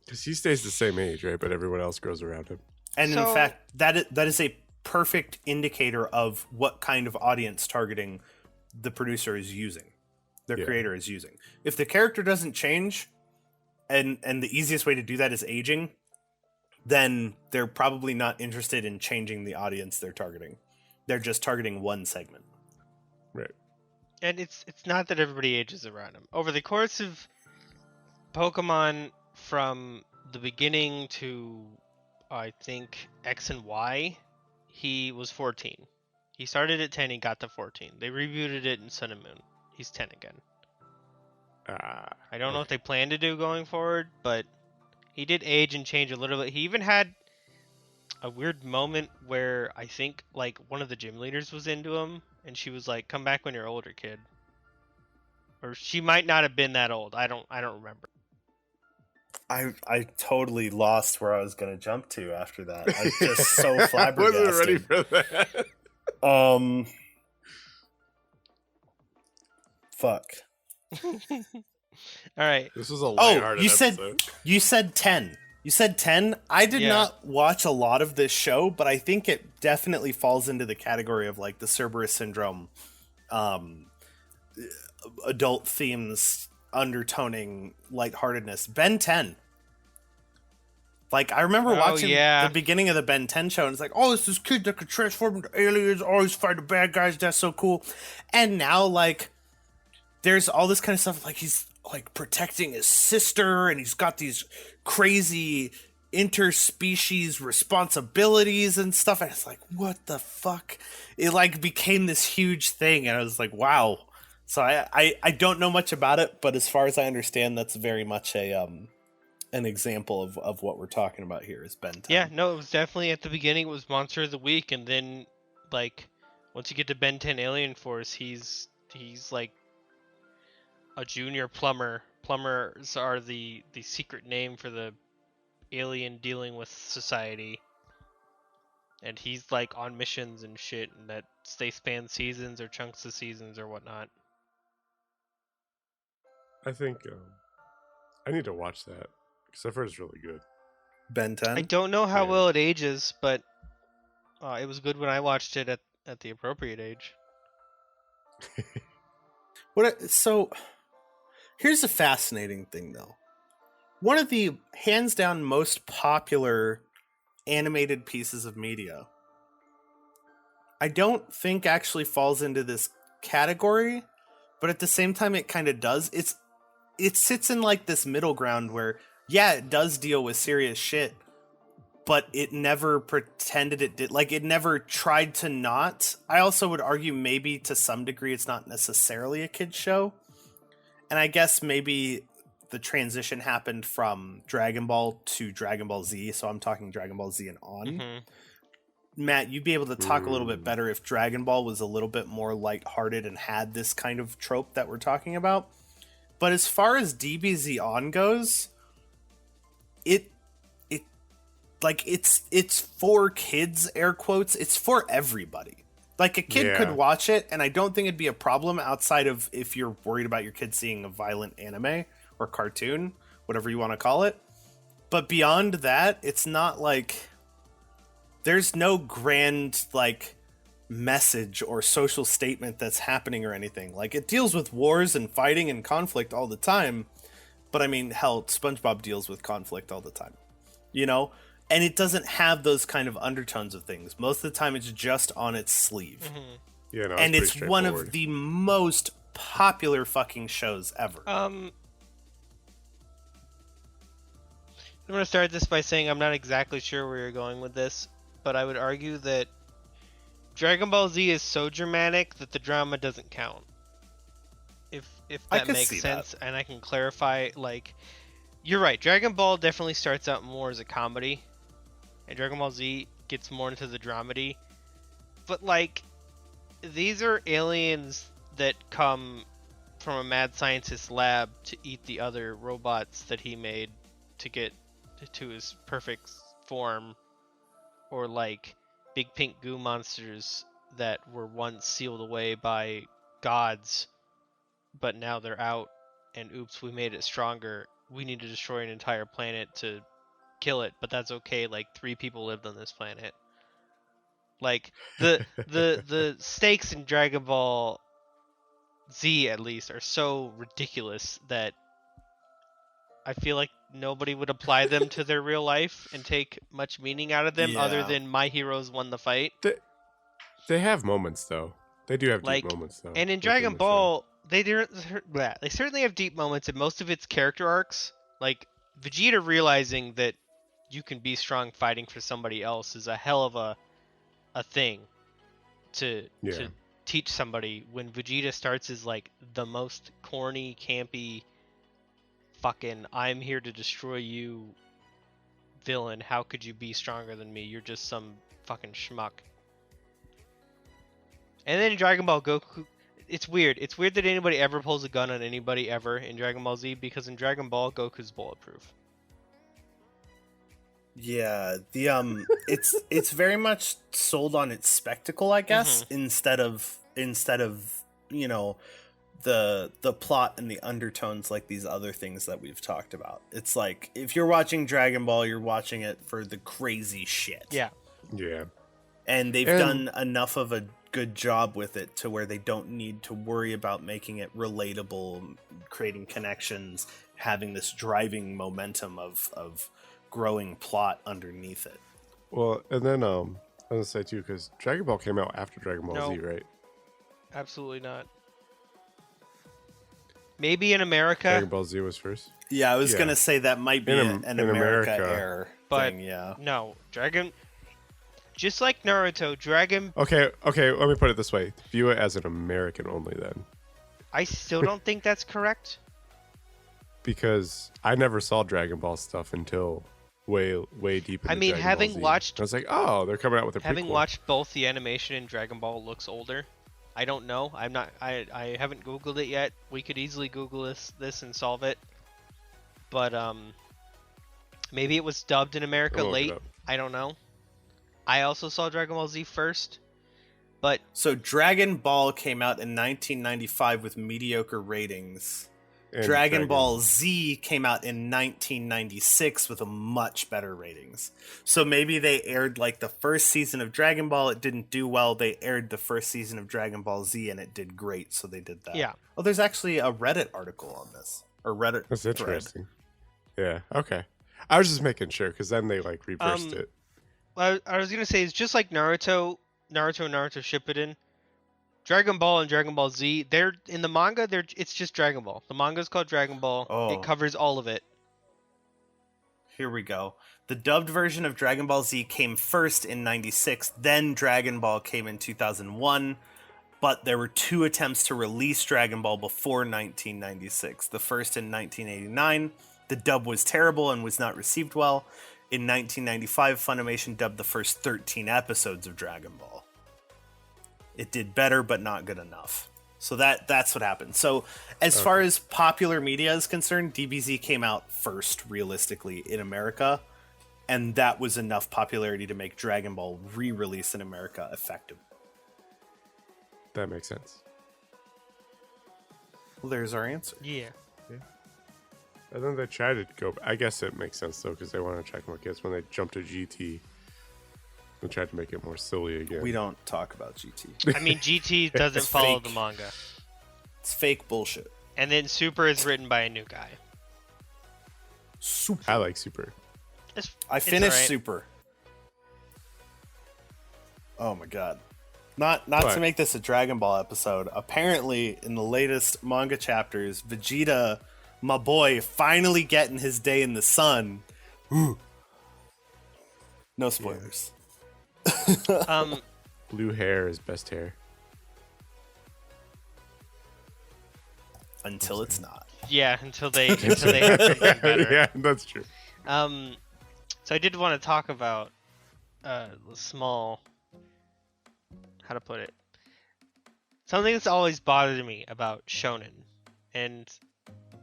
because he stays the same age, right? But everyone else grows around him. And in fact, that is a perfect indicator of what kind of audience targeting the producer is using, their Yeah. creator is using. If the character doesn't change, and the easiest way to do that is aging, then they're probably not interested in changing the audience they're targeting. They're just targeting one segment. Right. And it's not that everybody ages around him. Over the course of Pokemon, from the beginning to I think X and Y, he was 14. He started at 10, he got to 14. They rebooted it in Sun and Moon. He's 10 again. I don't know what they plan to do going forward, but he did age and change a little bit. He even had a weird moment where I think like one of the gym leaders was into him, and she was like, "Come back when you're older, kid." Or she might not have been that old. I don't remember. I totally lost where I was gonna jump to after that. I'm just so flabbergasted. Wasn't ready for that. Fuck. All right. This was a lighthearted episode. You said 10. You said 10. I did not watch a lot of this show, but I think it definitely falls into the category of like the Cerberus Syndrome, adult themes undertoning lightheartedness. Ben 10. Like, I remember watching the beginning of the Ben 10 show, and it's like, oh, it's this kid that could transform into aliens, always fight the bad guys, that's so cool. And now, like, there's all this kind of stuff, like, he's, like, protecting his sister, and he's got these crazy interspecies responsibilities and stuff, and it's like, what the fuck? It, like, became this huge thing, and I was like, wow. So I don't know much about it, but as far as I understand, that's very much an example of what we're talking about here is Ben 10. Yeah, no, it was definitely at the beginning it was Monster of the Week, and then like once you get to Ben 10 Alien Force, he's like a junior plumber. Plumbers are the secret name for the alien dealing with society. And he's like on missions and shit, and that they span seasons or chunks of seasons or whatnot. I think I need to watch that because I've heard it's really good. Ben 10? I don't know how well it ages, but it was good when I watched it at the appropriate age. So, here's a fascinating thing, though. One of the hands down most popular animated pieces of media, I don't think actually falls into this category, but at the same time it kind of does. It sits in like this middle ground where, yeah, it does deal with serious shit, but it never pretended it did. Like, it never tried to not. I also would argue maybe to some degree it's not necessarily a kid's show. And I guess maybe the transition happened from Dragon Ball to Dragon Ball Z, so I'm talking Dragon Ball Z and on. Mm-hmm. Matt, you'd be able to talk a little bit better if Dragon Ball was a little bit more lighthearted and had this kind of trope that we're talking about. But as far as DBZ on goes, it's for kids, air quotes. It's for everybody. Like, a kid could watch it, and I don't think it'd be a problem outside of if you're worried about your kid seeing a violent anime or cartoon, whatever you want to call it. But beyond that, it's not like there's no grand like message or social statement that's happening or anything. Like, it deals with wars and fighting and conflict all the time, but I mean, hell, SpongeBob deals with conflict all the time, you know? And it doesn't have those kind of undertones of things. Most of the time it's just on its sleeve. Mm-hmm. Yeah, no, and it's one of the most popular fucking shows ever. I'm going to start this by saying I'm not exactly sure where you're going with this, but I would argue that Dragon Ball Z is so dramatic that the drama doesn't count. If that makes sense, and I can clarify, like, you're right, Dragon Ball definitely starts out more as a comedy, and Dragon Ball Z gets more into the dramedy, but, like, these are aliens that come from a mad scientist's lab to eat the other robots that he made to get to his perfect form, or, like, big pink goo monsters that were once sealed away by gods, but now they're out, and oops, we made it stronger. We need to destroy an entire planet to kill it, but that's okay. Like, 3 people lived on this planet. Like, the stakes in Dragon Ball Z at least are so ridiculous that I feel like nobody would apply them to their real life and take much meaning out of them other than my heroes won the fight. They have moments though. They do have Like, deep moments though. and in within Dragon the show. Ball, they certainly have deep moments, and most of its character arcs, like Vegeta realizing that you can be strong fighting for somebody else, is a hell of a thing to teach somebody. When Vegeta starts as like the most corny, campy, fucking I'm here to destroy you villain. How could you be stronger than me? You're just some fucking schmuck. And then in Dragon Ball Goku, it's weird. It's weird that anybody ever pulls a gun on anybody ever in Dragon Ball Z, because in Dragon Ball, Goku's bulletproof. Yeah, the it's very much sold on its spectacle, I guess, instead of you know, the plot and the undertones like these other things that we've talked about. It's like if you're watching Dragon Ball, you're watching it for the crazy shit. Yeah. Yeah. And they've done enough of a good job with it to where they don't need to worry about making it relatable, creating connections, having this driving momentum of growing plot underneath it. Well, and then I was gonna say too, because Dragon Ball came out after Dragon Ball Z, right? Absolutely not. Maybe in America. Dragon Ball Z was first. Yeah, I was gonna say that might be an America error but thing. Yeah. No, just like Naruto, Dragon. Okay. Let me put it this way: view it as an American only, then. I still don't think that's correct. Because I never saw Dragon Ball stuff until way deep into Dragon having Ball Z. watched, I was like, oh, they're coming out with a having prequel. watched both the animation and Dragon Ball looks older. I don't know. I'm not. I haven't Googled it yet. We could easily Google this and solve it. But maybe it was dubbed in America late. I don't know. I also saw Dragon Ball Z first, but so Dragon Ball came out in 1995 with mediocre ratings. Dragon Ball Z came out in 1996 with a much better ratings. So maybe they aired like the first season of Dragon Ball, it didn't do well. They aired the first season of Dragon Ball Z and it did great, so they did that. Yeah. Oh, there's actually a Reddit article on this, or Reddit. That's interesting. Yeah. Okay. I was just making sure because then they like reversed it. Well, I was gonna say it's just like Naruto and Naruto Shippuden. Dragon Ball and Dragon Ball Z, they're in the manga. It's just Dragon Ball. The manga is called Dragon Ball. Oh. It covers all of it. Here we go. The dubbed version of Dragon Ball Z came first in 96, then Dragon Ball came in 2001, but there were 2 attempts to release Dragon Ball before 1996. The first in 1989. The dub was terrible and was not received well. In 1995, Funimation dubbed the first 13 episodes of Dragon Ball. It did better, but not good enough. So that's what happened. So as far as popular media is concerned, DBZ came out first, realistically, in America. And that was enough popularity to make Dragon Ball re-release in America effective. That makes sense. Well, there's our answer. Yeah. And then they tried to go. I guess it makes sense though, because they want to attract more kids. When they jumped to GT, they tried to make it more silly again. We don't talk about GT. I mean, GT doesn't follow fake. the manga. It's fake bullshit. And then Super is written by a new guy. Super. I like Super. I finished right. Super. Oh my god. Not to make this a Dragon Ball episode. Apparently, in the latest manga chapters, Vegeta, my boy, finally getting his day in the sun. Ooh. No spoilers. Blue hair is best hair. Until it's not. Yeah, until they have something better. Yeah, that's true. So I did want to talk about the small, how to put it, something that's always bothered me about shonen, and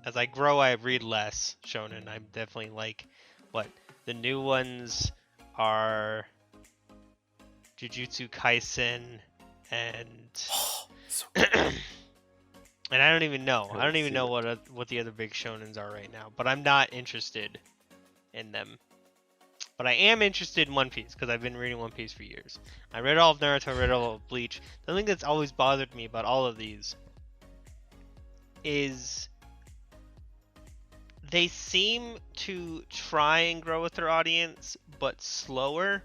as I grow I read less shonen. I'm definitely like, what the new ones are, Jujutsu Kaisen and and I don't even know. I don't even know what the other big shonens are right now, but I'm not interested in them. But I am interested in One Piece because I've been reading One Piece for years. I read all of Naruto, I read all of Bleach. The thing that's always bothered me about all of these is they seem to try and grow with their audience, but slower,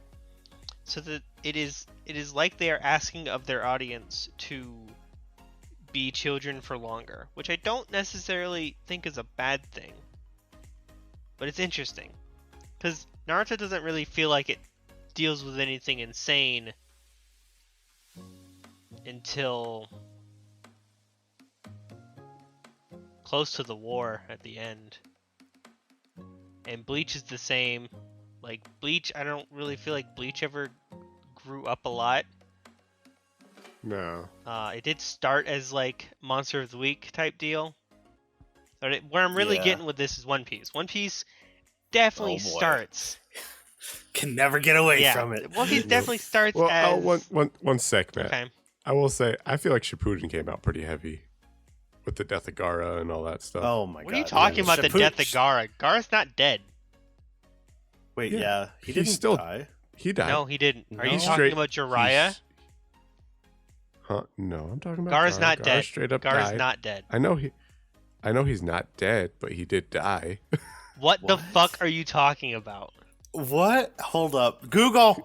so that it is like they are asking of their audience to be children for longer, which I don't necessarily think is a bad thing, but it's interesting because Naruto doesn't really feel like it deals with anything insane until close to the war at the end. And Bleach is the same. Like, Bleach, I don't really feel like Bleach ever grew up a lot. No. It did start as, like, Monster of the Week type deal. But where I'm really getting with this is One Piece. One Piece definitely starts. Can never get away from it. One Piece definitely starts Well, as... one sec, Matt. Okay. I will say, I feel like Shippuden came out pretty heavy with the death of Gaara and all that stuff. Oh my god. What are you talking about, the death of Gaara? Gaara's not dead. Wait, he He's didn't still die. He died. No, he didn't. Are you No. talking about Jiraiya? Huh? No, I'm talking about Gaara's not Gaara dead. Straight up Gaara's died. not dead. I know he's not dead, but he did die. What the fuck are you talking about? What? Hold up. Google,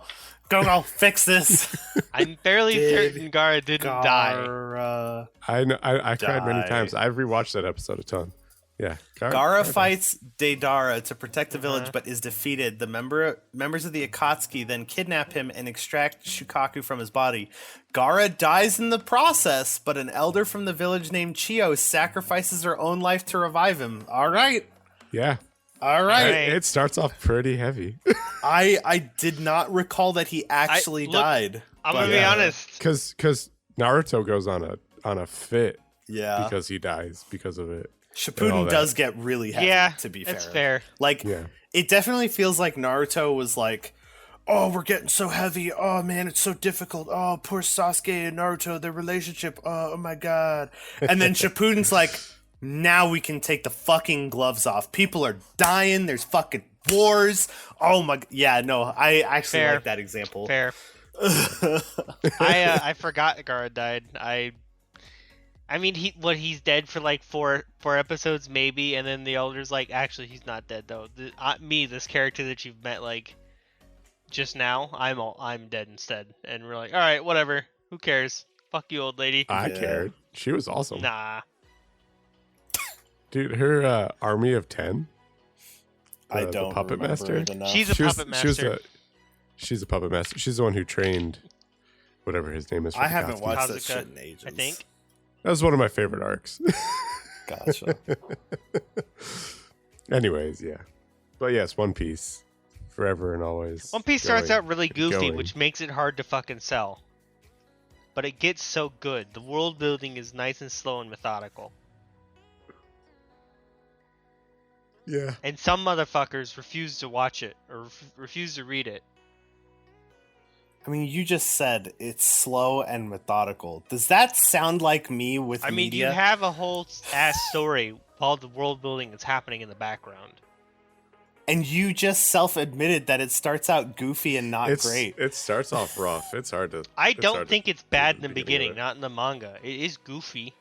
fix this. I'm fairly certain Gaara didn't die. Gaara I know. I cried many died. times. I've rewatched that episode a ton. Yeah. Gaara fights Deidara to protect the village, but is defeated. The members of the Akatsuki then kidnap him and extract Shukaku from his body. Gaara dies in the process, but an elder from the village named Chio sacrifices her own life to revive him. All right. Yeah. All right. It starts off pretty heavy. I did not recall that he actually died. I'm gonna be honest. Because Naruto goes on a fit Yeah. because he dies because of it. all Shippuden that. does get really heavy, Yeah, to be fair. that's fair. Like, Yeah. it definitely feels like Naruto was like, oh, we're getting so heavy. Oh, man, it's so difficult. Oh, poor Sasuke and Naruto, their relationship. Oh my god. And then Shippuden's like, now we can take the fucking gloves off. People are dying. There's fucking wars. Oh my... Yeah, no, I actually Fair. like that example. Fair. I forgot Gaara died. I mean, he's dead for like four episodes maybe, and then the elder's like, actually, he's not dead though. This character that you've met like just now, I'm dead instead, and we're like, all right, whatever, who cares? Fuck you, old lady. I Yeah. cared. She was awesome. Nah. Dude, her army of 10. I the don't puppet remember master? it enough. She's a puppet master. She's a puppet master. She's the one who trained whatever his name is. For I the haven't Akatsuki. watched that Kazuka, shit in ages. I think. That was one of my favorite arcs. Gotcha. Anyways, yeah. But yes, One Piece. Forever and always. One Piece starts going, out really goofy, going. which makes it hard to fucking sell. But it gets so good. The world building is nice and slow and methodical. Yeah. And some motherfuckers refuse to watch it or refuse to read it. I mean, you just said it's slow and methodical. Does that sound like me with I mean, media? you have a whole ass story while the world building is happening in the background. And you just self-admitted that it starts out goofy and not great. It starts off rough. It's hard to. I it's don't hard think to it's bad do in the the beginning, of it. not in the manga. It is goofy.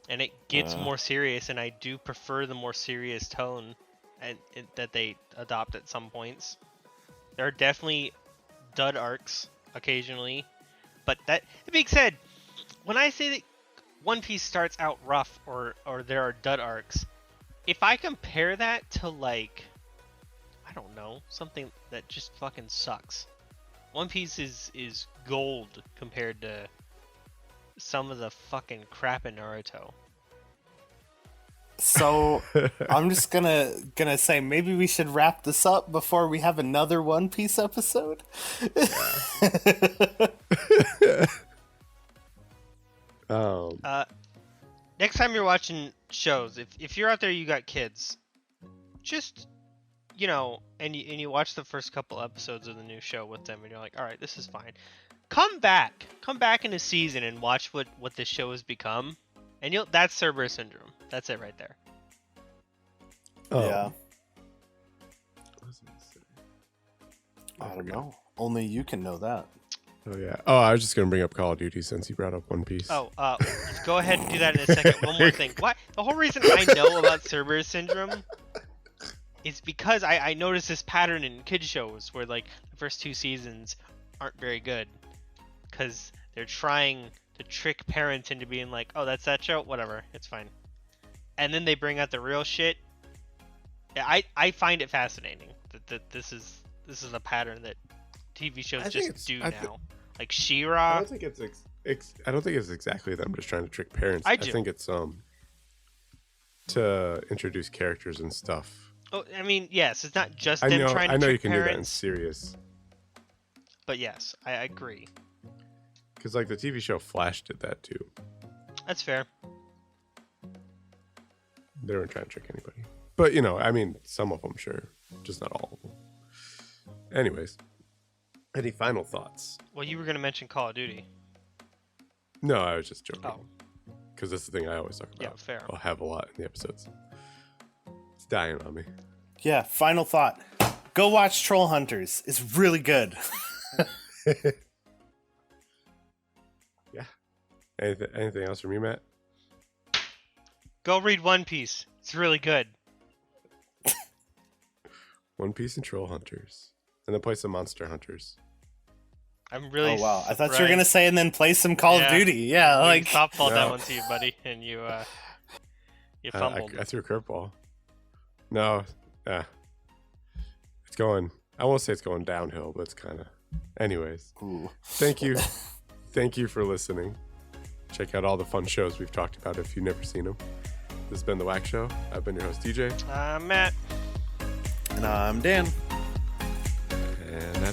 And it gets more serious, and I do prefer the more serious tone that they adopt at some points. There are definitely dud arcs occasionally, but that being said, when I say that One Piece starts out rough or there are dud arcs, if I compare that to like, I don't know, something that just fucking sucks, One Piece is gold compared to some of the fucking crap in Naruto. So I'm just gonna say maybe we should wrap this up before we have another One Piece episode. Next time you're watching shows, if you're out there, you got kids, just and you watch the first couple episodes of the new show with them, and you're like, all right, this is fine. Come back in a season and watch what this show has become, and that's Cerberus Syndrome. That's it right there. Yeah. What was I gonna say? I don't know. Only you can know that. Oh yeah. Oh, I was just gonna bring up Call of Duty since you brought up One Piece. Oh, go ahead and do that in a second. One more thing. What? The whole reason I know about Cerberus Syndrome is because I noticed this pattern in kids shows where like the first 2 seasons aren't very good because they're trying to trick parents into being like, oh, that's that show, whatever, it's fine, and then they bring out the real shit. I find it fascinating that this is a pattern that TV shows just do now. Like She-Ra. I don't think it's exactly them just trying to trick parents. I think it's to introduce characters and stuff. Oh, I mean, yes, it's not just I them know, trying to I know trick you can do that in parents, serious. but yes, I agree. Because like the TV show Flash did that too. That's fair. They weren't trying to trick anybody. But you know, I mean, some of them, sure, just not all of them. Anyways, any final thoughts? Well, you were going to mention Call of Duty. No, I was just joking. Oh. Because that's the thing I always talk about. Yeah, fair. I'll have a lot in the episodes. It's dying on me. Yeah, final thought. Go watch Troll Hunters. It's really good. Yeah. Anything else from you, Matt? Go read One Piece. It's really good. One Piece and Troll Hunters. And then play some Monster Hunters. I'm really. Oh wow! I thought you were gonna say and then play some Call of Duty. Yeah, like softballed that No. one to you, buddy, and you fumbled. I threw a curveball. No, it's going. I won't say it's going downhill, but it's kind of. Anyways, Ooh. thank you for listening. Check out all the fun shows we've talked about if you've never seen them. This has been the WAQ Show. I've been your host DJ. Matt. And I'm Dan.